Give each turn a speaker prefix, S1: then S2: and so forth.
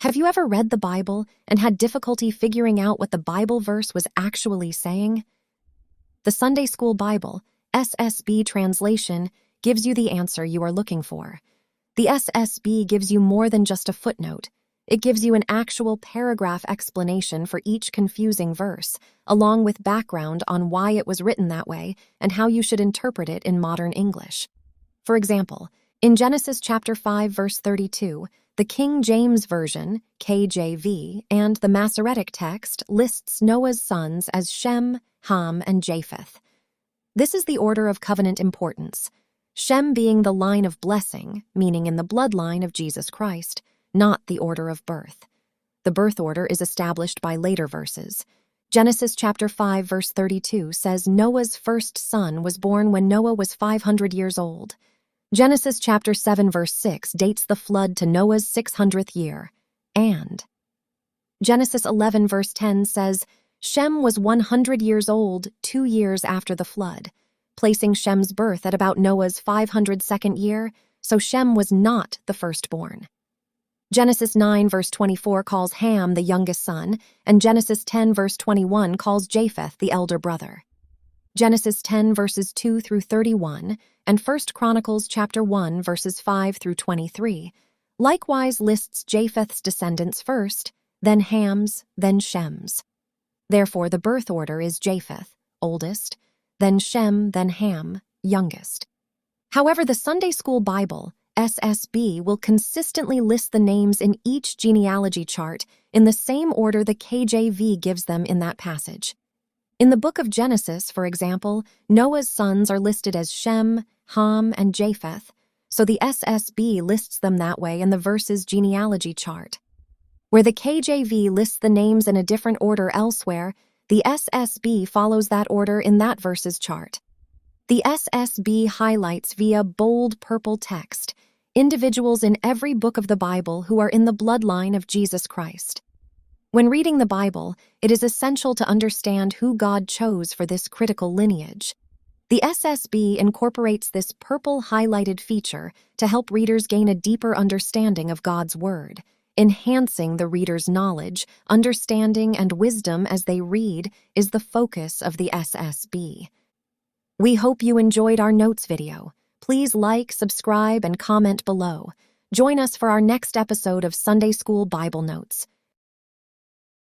S1: Have you ever read the Bible and had difficulty figuring out what the Bible verse was actually saying? The Sunday School Bible, SSB translation, gives you the answer you are looking for. The SSB gives you more than just a footnote. It gives you an actual paragraph explanation for each confusing verse, along with background on why it was written that way and how you should interpret it in modern English. For example, in Genesis chapter 5, verse 32, the King James Version, KJV, and the Masoretic Text lists Noah's sons as Shem, Ham, and Japheth. This is the order of covenant importance, Shem being the line of blessing, meaning in the bloodline of Jesus Christ, not the order of birth. The birth order is established by later verses. Genesis chapter 5, verse 32 says Noah's first son was born when Noah was 500 years old. Genesis chapter 7, verse 6 dates the flood to Noah's 600th year. And Genesis 11, verse 10 says Shem was 100 years old 2 years after the flood, placing Shem's birth at about Noah's 502nd year, so Shem was not the firstborn. Genesis 9, verse 24 calls Ham the youngest son, and Genesis 10, verse 21 calls Japheth the elder brother. Genesis 10, verses 2 through 31, and 1 Chronicles chapter 1, verses 5 through 23, likewise lists Japheth's descendants first, then Ham's, then Shem's. Therefore, the birth order is Japheth, oldest, then Shem, then Ham, youngest. However, the Sunday School Bible, SSB, will consistently list the names in each genealogy chart in the same order the KJV gives them in that passage. In the book of Genesis, for example, Noah's sons are listed as Shem, Ham, and Japheth, so the SSB lists them that way in the verse's genealogy chart. Where the KJV lists the names in a different order elsewhere, the SSB follows that order in that verse's chart. The SSB highlights via bold purple text individuals in every book of the Bible who are in the bloodline of Jesus Christ. When reading the Bible, it is essential to understand who God chose for this critical lineage. The SSB incorporates this purple highlighted feature to help readers gain a deeper understanding of God's Word, enhancing the reader's knowledge, understanding, and wisdom as they read is the focus of the SSB. We hope you enjoyed our notes video. Please like, subscribe, and comment below. Join us for our next episode of Sunday School Bible Notes.